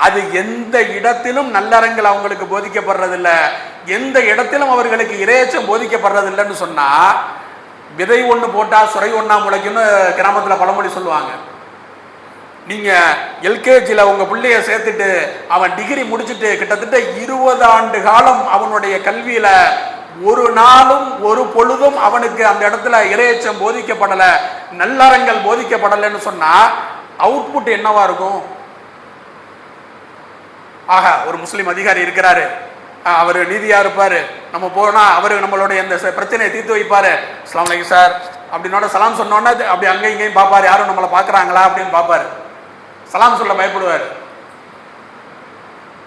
அது எந்த இடத்திலும் நல்லறங்கள் அவங்களுக்கு போதிக்கப்படுறதில்லை, எந்த இடத்திலும் அவர்களுக்கு இறையச்சம் போதிக்கப்படுறதில்லைன்னு சொன்னா, விதை ஒன்று போட்டா சுரை ஒன்னா முளைக்குன்னு கிராமத்துல பழமொழி சொல்லுவாங்க. நீங்க எல்கேஜியில் உங்க பிள்ளைய சேர்த்துட்டு அவன் டிகிரி முடிச்சுட்டு கிட்டத்தட்ட 20 ஆண்டு காலம் அவனுடைய கல்வியில ஒரு நாளும் ஒரு பொழுதும் அவனுக்கு அந்த இடத்துல இறையச்சம் போதிக்கப்படல, நல்லறங்கள் போதிக்கப்படலைன்னு சொன்னா அவுட்புட் என்னவா இருக்கும்? ஆக ஒரு முஸ்லீம் அதிகாரி இருக்கிறாரு, அவர் நீதியா இருப்பாரு, நம்ம போனா அவரு நம்மளுடைய இந்த பிரச்சனையை தீர்த்து வைப்பாரு. அஸ்ஸலாமு அலைக்கும் சார் அப்படின்னோட சலாம் சொன்னோன்னா அப்படி அங்கேயும் இங்கேயும் பார்ப்பாரு, யாரும் நம்மளை பார்க்குறாங்களா அப்படின்னு பார்ப்பாரு. சலாம் சொல்ல பயப்படுவார்.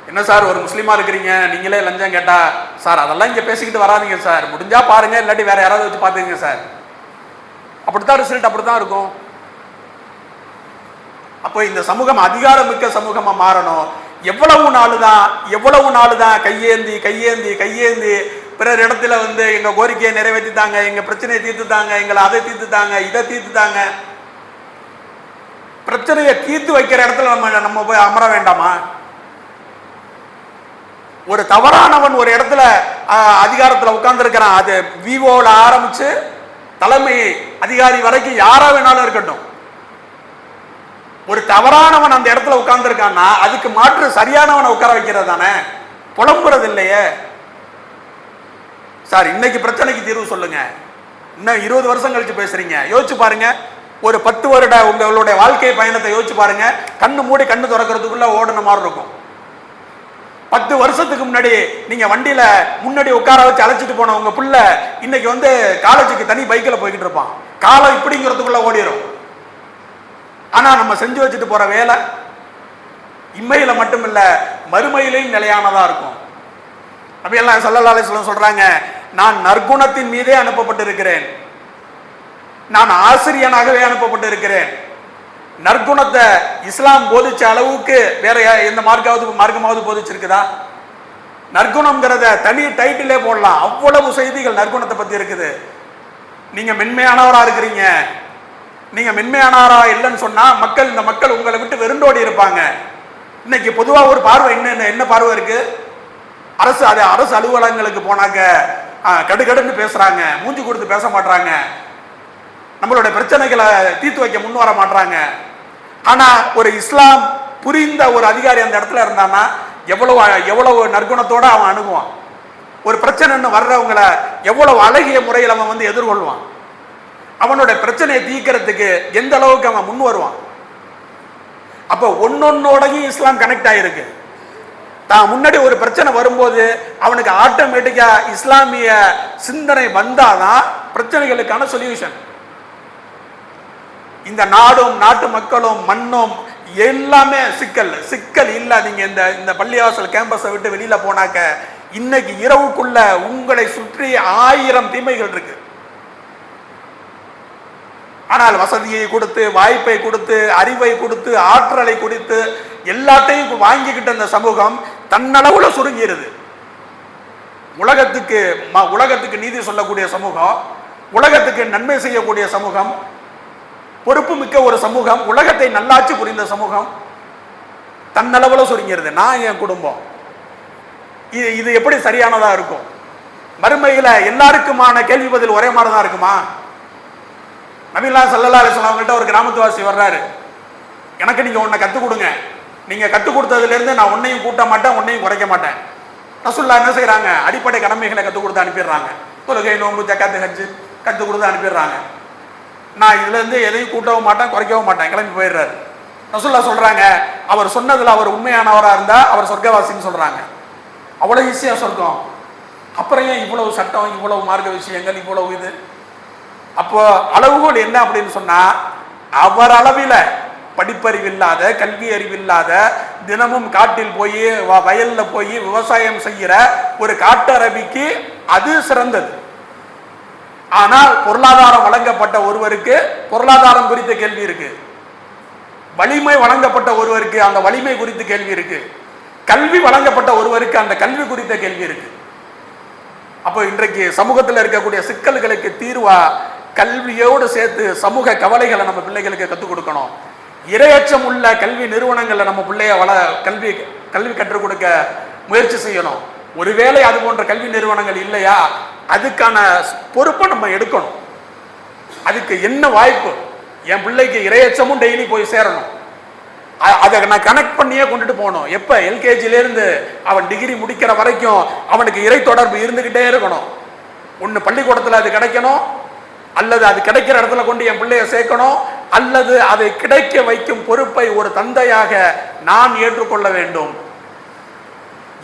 என்ன சார் ஒரு முஸ்லீமா இருக்கிறீங்க, நீங்களே லஞ்சம் கேட்டா? சார் அதெல்லாம் இங்கே பேசிக்கிட்டு வராதிங்க சார், முடிஞ்சா பாருங்க, இல்லாட்டி வேற யாராவது வச்சு பார்த்துக்கங்க சார். அப்படித்தான் ரிசல்ட் அப்படித்தான் இருக்கும். அப்போ இந்த சமூகம் அதிகாரமிக்க சமூகமா மாறணும். எவ்வளவு நாள் தான் கையேந்தி கையேந்தி கையேந்தி பிறர் இடத்துல வந்து எங்க கோரிக்கையை நிறைவேற்றித்தாங்க, எங்க பிரச்சனையை தீர்த்துத்தாங்க, எங்களை அதை தீர்த்துத்தாங்க, இதை தீர்த்துத்தாங்க. பிரச்சனையை தீர்த்து வைக்கிற இடத்துல நம்ம போய் அமர வேண்டாமா? ஒரு தவறானவன் ஒரு இடத்துல அதிகாரத்தில் உட்கார்ந்து இருக்கிறான், அது விவோல ஆரம்பிச்சு தலைமை அதிகாரி வரைக்கும் யாரா வேணாலும் இருக்கட்டும், ஒரு தவறானவன் அந்த இடத்துல உட்கார்ந்து இருக்கான்னா அதுக்கு மாற்று சரியானவனை உட்கார வைக்கிறது தானே, புலம்புறது இல்லையே. சார் இன்னைக்கு பிரச்சனைக்கு தீர்வு சொல்லுங்க, இன்னும் 20 வருஷம் கழிச்சு பேசுறீங்க. யோசிச்சு பாருங்க, ஒரு 10 வருட உங்களுடைய வாழ்க்கை பயணத்தை யோசிச்சு பாருங்க. கண்ணு மூடி கண்ணு திறக்கிறதுக்குள்ள ஓடுன மாதிரி இருக்கும். 10 வருஷத்துக்கு முன்னாடி நீங்க வண்டியில முன்னாடி உட்கார வச்சு அழைச்சிட்டு போன உங்க புள்ள இன்னைக்கு வந்து காலேஜுக்கு தனி பைக்கில் போய்கிட்டு இருப்பான். காலம் இப்படிங்கிறதுக்குள்ள ஓடிடும். ஆனா நம்ம செஞ்சு வச்சுட்டு போற வேலை இம்மையில மட்டும் இல்ல மறுமையிலையும் நிலையானதா இருக்கும். நபி ஸல்லல்லாஹு அலைஹி வஸல்லம் சொல்றாங்க, நான் நற்குணத்தின் மீதே அனுப்பப்பட்டிருக்கிறேன், நான் ஆசிரியனாகவே அனுப்பப்பட்டிருக்கிறேன். நற்குணத்தை இஸ்லாம் போதிச்ச அளவுக்கு வேற எந்த மார்க்கமாவது போதிச்சிருக்குதா? நற்குணம்ங்கிறத தனி டைட்டிலே போடலாம், அவ்வளவு செய்திகள் நற்குணத்தை பத்தி இருக்குது. நீங்க மென்மையானவரா இருக்கிறீங்க, நீங்க மென்மையானவரா இல்லைன்னு சொன்னா இந்த மக்கள் உங்களை விட்டு வெறுண்டோடி இருப்பாங்க. இன்னைக்கு பொதுவா ஒரு பார்வை என்ன பார்வை இருக்கு? அரசு அலுவலகங்களுக்கு போனாக்க கடுகடுன்னு பேசுறாங்க, மூஞ்சி கொடுத்து பேச மாட்டாங்க, நம்மளுடைய பிரச்சனைகளை தீர்த்து வைக்க முன் வர மாட்டாங்க. ஆனா ஒரு இஸ்லாம் புரிந்த ஒரு அதிகாரி அந்த இடத்துல இருந்தான்னா எவ்வளவு நற்குணத்தோட அவன் அணுகுவான். ஒரு பிரச்சனைன்னு வர்றவங்களை எவ்வளவு அழகிய முறையில் அவன் வந்து எதிர்கொள்வான். அவனுடைய பிரச்சனையை தீர்க்கிறதுக்கு எந்த அளவுக்கு அவன் முன் வருவான். அப்ப ஒன்னொன்னோடையும் இஸ்லாம் கனெக்ட் ஆயிருக்கு. தான் முன்னாடி ஒரு பிரச்சனை வரும்போது அவனுக்கு ஆட்டோமேட்டிக்கா இஸ்லாமிய சிந்தனை வந்தாதான் பிரச்சனைகளுக்கான சொல்யூஷன். இந்த நாடும் நாட்டு மக்களும் மண்ணும் எல்லாமே சிக்கல் இல்ல. நீங்க இந்த பள்ளிவாசல் கேம்பஸை விட்டு வெளியில போனாக்க இன்னைக்கு இரவுக்குள்ள உங்களை சுற்றி 1000 தீமைகள் இருக்கு. ஆனால் வசதியை கொடுத்து, வாய்ப்பை கொடுத்து, அறிவை கொடுத்து, ஆற்றலை கொடுத்து எல்லாத்தையும் வாங்கிக்கிட்ட அந்த சமூகம் தன்னளவுல சுருங்கிருது. உலகத்துக்கு நீதி சொல்லக்கூடிய சமூகம், உலகத்துக்கு நன்மை செய்யக்கூடிய சமூகம், பொறுப்பு மிக்க ஒரு சமூகம், உலகத்தை நல்லாட்சி புரிந்த சமூகம் தன்னளவுல சுருங்கிறது. நான் என் குடும்பம், இது எப்படி சரியானதா இருக்கும்? மறுமையில எல்லாருக்குமான கேள்வி பதில் ஒரே மாதிரி தான் இருக்குமா? நபி ஸல்லல்லாஹு அலைஹி வஸல்லம் கிட்ட ஒரு கிராமத்துவாசி வர்றாரு, எனக்கு நீங்க ஒன்றை கற்றுக் கொடுங்க, நீங்க கற்றுக் கொடுத்ததுல இருந்து நான் ஒன்னையும் கூட்ட மாட்டேன், ஒன்னையும் குறைக்க மாட்டேன். ரசூலுல்லாஹ் என்ன செய்யறாங்க? அடிப்படை கடமைகளை கற்றுக் கொடுத்து அனுப்பிடுறாங்க. தொழுகை, நோன்பு, ஜக்காத்து, ஹஜ் கற்றுக் கொடுத்து அனுப்பிடுறாங்க. நான் இதுல இருந்து எதையும் கூட்டவும் மாட்டேன், குறைக்கவும் மாட்டேன், கிளம்பி போயிடுறாரு. ரசூலுல்லாஹ் சொல்றாங்க, அவர் சொன்னதுல அவர் உண்மையானவரா இருந்தா அவர் சொர்க்கவாசின்னு சொல்றாங்க. அவ்வளவு ஈஸியா சொர்க்கம். அப்புறம் ஏன் இவ்வளவு சட்டம், இவ்வளவு மார்க்க விஷயங்கள், இவ்வளவு இது? அப்போ அளவுகோல் என்ன அப்படின்னு சொன்னா, அவர் அளவில் படிப்பறிவில்லாத, கல்வி அறிவில்லாத, தினமும் காட்டில் போய் வயல்ல போய் விவசாயம் செய்கிற ஒரு காட்டு அரபிக்கு அது சிறந்தது. ஆனால் பொருளாதாரம் வழங்கப்பட்ட ஒருவருக்கு பொருளாதாரம் குறித்த கேள்வி இருக்கு, வலிமை வழங்கப்பட்ட ஒருவருக்கு அந்த வலிமை குறித்து கேள்வி இருக்கு, கல்வி வழங்கப்பட்ட ஒருவருக்கு அந்த கல்வி குறித்த கேள்வி இருக்கு. அப்போ இன்றைக்கு சமூகத்தில் இருக்கக்கூடிய சிக்கல்களுக்கு தீர்வா கல்வியோடு சேர்த்து சமூக கவலைகளை நம்ம பிள்ளைகளுக்கு கற்றுக் கொடுக்கணும். இரையச்சம் உள்ள கல்வி நிறுவனங்களை நம்ம பிள்ளைய கல்வி கற்றுக் கொடுக்க முயற்சி செய்யணும். ஒருவேளை அது போன்ற கல்வி நிறுவனங்கள் இல்லையா, அதுக்கான பொறுப்பை நம்ம எடுக்கணும். அதுக்கு என்ன வாய்ப்பு? என் பிள்ளைக்கு இரையச்சமும் டெய்லி போய் சேரணும், அதை நான் கனெக்ட் பண்ணியே கொண்டுட்டு போகணும். எப்போ? எல்கேஜிலேருந்து அவன் டிகிரி முடிக்கிற வரைக்கும் அவனுக்கு இறை தொடர்பு இருந்துக்கிட்டே இருக்கணும். ஒன்று பள்ளிக்கூடத்தில் அது கிடைக்கணும், அல்லது அது கிடைக்கிற இடத்துல கொண்டு என் பிள்ளைய சேர்க்கணும், அல்லது அதை கிடைக்க வைக்கும் பொறுப்பை ஒரு தந்தையாக நான் ஏற்றுக்கொள்ள வேண்டும்.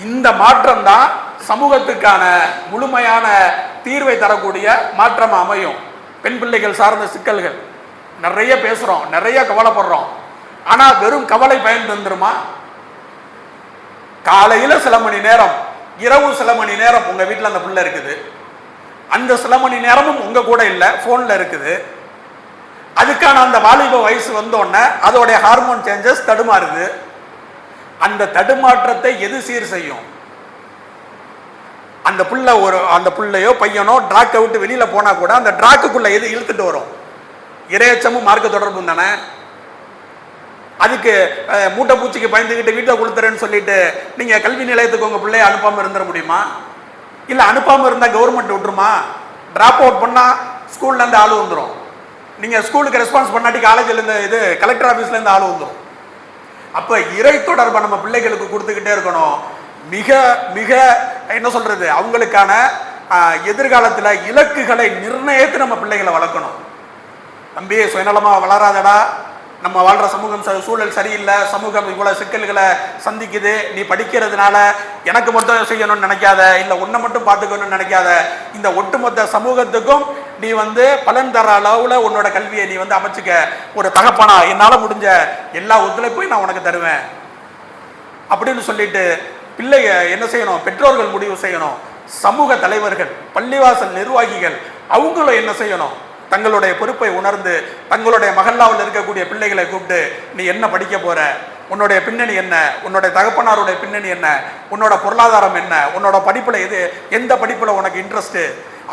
இந்த மாற்றம் தான் சமூகத்துக்கான முழுமையான தீர்வை தரக்கூடிய மாற்றம் அமையும். பெண் பிள்ளைகள் சார்ந்த சிக்கல்கள் நிறைய பேசுறோம், நிறைய கவலைப்படுறோம். ஆனா வெறும் கவலை பயன் தந்துருமா? காலையில சில மணி நேரம், இரவு சில மணி நேரம் உங்க வீட்டில் அந்த பிள்ளை இருக்குது. அந்த சில மணி நேரமும் உங்க கூட இல்லை, போன்ல இருக்குது. அதுக்கான அந்த வாலிப வயசு வந்தோடனே அதோடைய ஹார்மோன் சேஞ்சஸ் தடுமாறுது. அந்த தடுமாற்றத்தை எது சீர் செய்யும்? அந்த பிள்ளையோ பையனோ டிராக்கை விட்டு வெளியில போனா கூட அந்த டிராக்குக்குள்ள எது இழுத்துட்டு வரும்? இரையச்சமும் மார்க்க தொடர்பும் தானே. அதுக்கு மூட்டை பூச்சிக்கு பயந்துக்கிட்டு வீட்டில் கொடுத்துறேன்னு சொல்லிட்டு நீங்க கல்வி நிலையத்துக்கு உங்க பிள்ளைய அனுப்பாம இருந்துட முடியுமா? இல்ல அனுப்பாம இருந்தா கவர்மெண்ட் விட்டுருமா? டிராப் அவுட் பண்ணா ஸ்கூல்ல இருந்து ஆளு வந்துடும். நீங்க ஸ்கூலுக்கு ரெஸ்பான்ஸ் பண்ணாட்டி காலேஜ்ல இருந்து இது கலெக்டர் ஆபீஸ்ல இருந்து ஆளு வந்துடும். அப்ப இறை தொடர்பை நம்ம பிள்ளைகளுக்கு கொடுத்துக்கிட்டே இருக்கணும். மிக மிக என்ன சொல்றது, அவங்களுக்கான எதிர்காலத்தில் இலக்குகளை நிர்ணயித்து நம்ம பிள்ளைகளை வளர்க்கணும். தம்பி சுயநலமா வளராதடா, நம்ம வாழ்ற சமூகம் சூழல் சரியில்லை, சமூகம் இவ்வளவு சிக்கல்களை சந்திக்குது, நீ படிக்கிறதுனால எனக்கு மட்டும் செய்யணும்னு நினைக்காத, இல்லை உன்னை மட்டும் பார்த்துக்கணும்னு நினைக்காத, இந்த ஒட்டுமொத்த சமூகத்துக்கும் நீ பலன் தர அளவுல உன்னோட கல்வியை நீ அமைச்சுக்க. ஒரு தகப்பனா என்னால முடிஞ்ச எல்லா ஒத்துழைப்பையும் நான் உனக்கு தருவேன் அப்படின்னு சொல்லிட்டு பிள்ளைய என்ன செய்யணும்? பெற்றோர்கள் முடிவு செய்யணும். சமூக தலைவர்கள், பள்ளிவாசல் நிர்வாகிகள் அவங்களும் என்ன செய்யணும்? தங்களுடைய பொறுப்பை உணர்ந்து தங்களுடைய மகல்லாவில் இருக்கக்கூடிய பிள்ளைகளை கூப்பிட்டு, நீ என்ன படிக்க போற, உன்னுடைய பின்னணி என்ன, உன்னுடைய தகப்பனாருடைய பின்னணி என்ன, உன்னோட பொருளாதாரம் என்ன, உன்னோட படிப்புல எந்த படிப்புல உனக்கு இன்ட்ரெஸ்ட்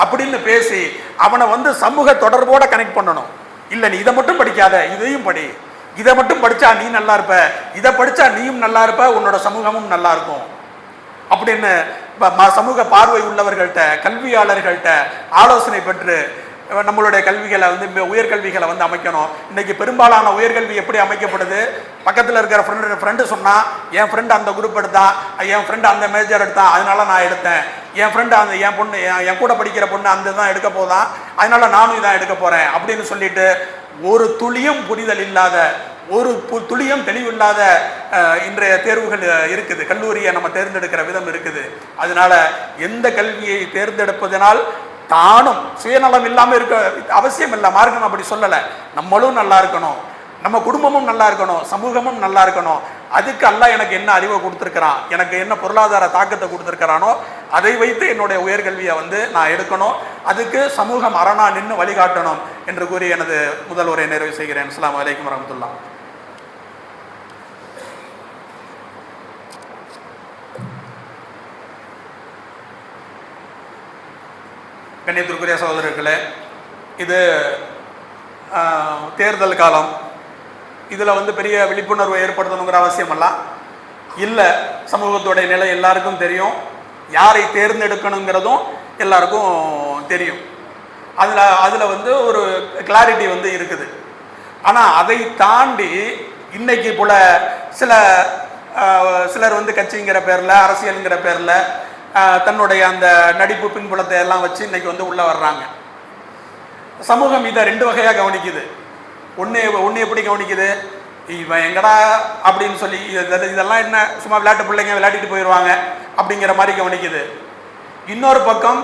அப்படின்னு பேசி அவனை சமூக தொடர்போட கனெக்ட் பண்ணணும். இல்ல நீ இதை மட்டும் படிக்காத, இதையும் படி, இதை மட்டும் படிச்சா நீ நல்லா இருப்ப, இதை படிச்சா நீயும் நல்லா இருப்ப, உன்னோட சமூகமும் நல்லா இருக்கும் அப்படின்னு சமூக பார்வை உள்ளவர்கள்ட்ட, கல்வியாளர்கள்ட்ட ஆலோசனை பெற்று நம்மளுடைய கல்விகளை உயர்கல்விகளை அமைக்கணும். இன்னைக்கு பெரும்பாலான உயர்கல்வி எப்படி அமைக்கப்படுது? பக்கத்தில் இருக்கிற ஃப்ரெண்டு சொன்னா, என் ஃப்ரெண்டு அந்த குரூப் எடுத்தான், என் ஃப்ரெண்டு அந்த மேஜர் எடுத்தான், அதனால நான் எடுத்தேன். என் ஃப்ரெண்டு அந்த என் பொண்ணு என் கூட படிக்கிற பொண்ணு அந்த தான் எடுக்க போதான், அதனால நானும் இதான் எடுக்க போறேன் அப்படின்னு சொல்லிட்டு ஒரு துளியும் புரிதல் இல்லாத, ஒரு துளியும் தெளிவில்லாத இன்றைய தேர்வுகள் இருக்குது. கல்லூரியை நம்ம தேர்ந்தெடுக்கிற விதம் இருக்குது. அதனால எந்த கல்வியை தேர்ந்தெடுப்பதனால் தானும் சுயநலம் இல்லாம இருக்க அவசியம் இல்லை. மார்க்கம் அப்படி சொல்லலை. நம்மளும் நல்லா இருக்கணும், நம்ம குடும்பமும் நல்லா இருக்கணும், சமூகமும் நல்லா இருக்கணும். அதுக்கு அல்லாஹ் எனக்கு என்ன அறிவை கொடுத்துருக்கிறான், எனக்கு என்ன பொருளாதார தாக்கத்தை கொடுத்துருக்கிறானோ அதை வைத்து என்னுடைய உயர்கல்வியை நான் எடுக்கணும். அதுக்கு சமூகம் அரணா நின்று வழிகாட்டணும் என்று கூறி எனது முதல் உரையை நிறைவு செய்கிறேன். அஸ்ஸலாமு அலைக்கும் வரஹ்மத்துல்லாஹ். கண்ணியத்திற்குரிய சகோதரர்களே, இது தேர்தல் காலம். இதில் பெரிய விழிப்புணர்வை ஏற்படுத்தணுங்கிற அவசியமெல்லாம் இல்லை. சமூகத்துடைய நிலை எல்லாருக்கும் தெரியும், யாரை தேர்ந்தெடுக்கணுங்கிறதும் எல்லாருக்கும் தெரியும். அதில் ஒரு கிளாரிட்டி இருக்குது. ஆனால் அதை தாண்டி இன்னைக்கு போல சிலர் கட்சிங்கிற பேரில், அரசியலுங்கிற பேரில் தன்னுடைய அந்த நடிப்பு பின்புலத்தை எல்லாம் வச்சு இன்னைக்கு உள்ள வர்றாங்க. சமூகம் இதை ரெண்டு வகையா கவனிக்குது. ஒன்று எப்படி கவனிக்குது? இவன் எங்கடா அப்படின்னு சொல்லி இதெல்லாம் என்ன சும்மா விளையாட்டு பிள்ளைங்க விளையாடிட்டு போயிடுவாங்க அப்படிங்கிற மாதிரி கவனிக்குது. இன்னொரு பக்கம்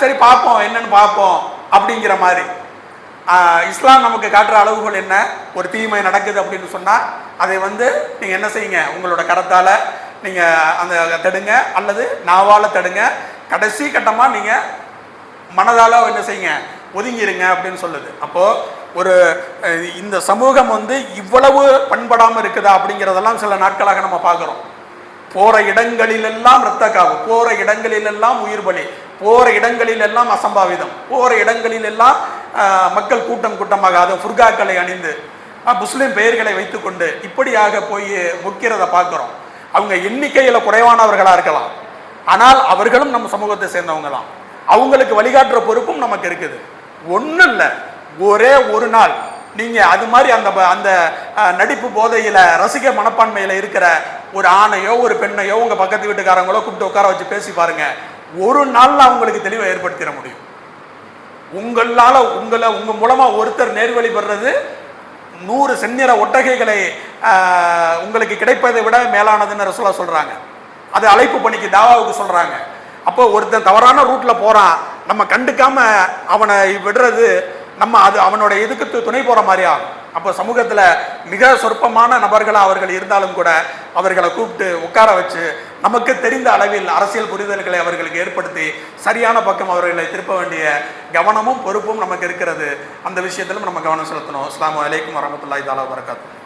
சரி பார்ப்போம் என்னன்னு பார்ப்போம் அப்படிங்கிற மாதிரி. இஸ்லாம் நமக்கு காட்டுற அளவுகள் என்ன? ஒரு தீமை நடக்குது அப்படின்னு சொன்னா அதை நீங்க என்ன செய்யுங்க? உங்களோட கரத்தால நீங்க அந்த தடுங்க, அல்லது நாவால தடுங்க. கடைசி கட்டமா நீங்க மனதால என்ன செய்யுங்க? ஒதுங்கிருங்க அப்படின்னு சொல்லுது. அப்போ இந்த சமூகம் இவ்வளவு பண்படாம இருக்குதா அப்படிங்கிறதெல்லாம் சில நாட்களாக நம்ம பார்க்கிறோம். போற இடங்களிலெல்லாம் இரத்த காவு, போற இடங்களிலெல்லாம் உயிர் பலி, போற இடங்களிலெல்லாம் அசம்பாவிதம், போற இடங்களிலெல்லாம் மக்கள் கூட்டம் கூட்டமாக அதை ஃபுர்காக்களை அணிந்து முஸ்லிம் பெயர்களை வைத்துக்கொண்டு இப்படியாக போய் முக்கிறத பார்க்கிறோம். அவங்க எண்ணிக்கையில குறைவானவர்களா இருக்கலாம், ஆனால் அவர்களும் நம்ம சமூகத்தை சேர்ந்தவங்க தான். அவங்களுக்கு வழிகாட்டுற பொறுப்பும் நமக்கு இருக்குது. ஒன்றும் இல்லை, ஒரே ஒரு நாள் நீங்க அது மாதிரி அந்த நடிப்பு போதையில ரசிக மனப்பான்மையில இருக்கிற ஒரு ஆணையோ ஒரு பெண்ணையோ உங்க பக்கத்து வீட்டுக்காரங்களோ கூப்பிட்டு உட்கார வச்சு பேசி பாருங்க. ஒரு நாள்ல அவங்களுக்கு தெளிவை ஏற்படுத்திட முடியும். உங்க மூலமா ஒருத்தர் நேர்வழி பெறுறது 100 செந்நிற ஒட்டகைகளை உங்களுக்கு கிடைப்பதை விட மேலானதுன்னு ரசூலுல்லாஹ் சொல்றாங்க. அது அழைப்பு பணிக்கு, தாவாவுக்கு சொல்றாங்க. அப்போ ஒருத்தன் தவறான ரூட்ல போறான், நம்ம கண்டுக்காம அவனை விடுறது நம்ம அது அவனோட இதுக்கு துணை போற மாதிரி ஆகும். அப்போ சமூகத்துல மிக சொற்பமான நபர்களாக அவர்கள் இருந்தாலும் கூட அவர்களை கூப்பிட்டு உட்கார வச்சு நமக்கு தெரிந்த அளவில் அரசியல் புரிதல்களை அவர்களுக்கு ஏற்படுத்தி சரியான பக்கம் அவர்களை திருப்ப வேண்டிய கவனமும் பொறுப்பும் நமக்கு இருக்கிறது. அந்த விஷயத்திலும் நம்ம கவனம் செலுத்தணும். அஸ்ஸலாமு அலைக்கும் வரஹ்மத்துல்லாஹி தஆலா வபரகாத்துஹு.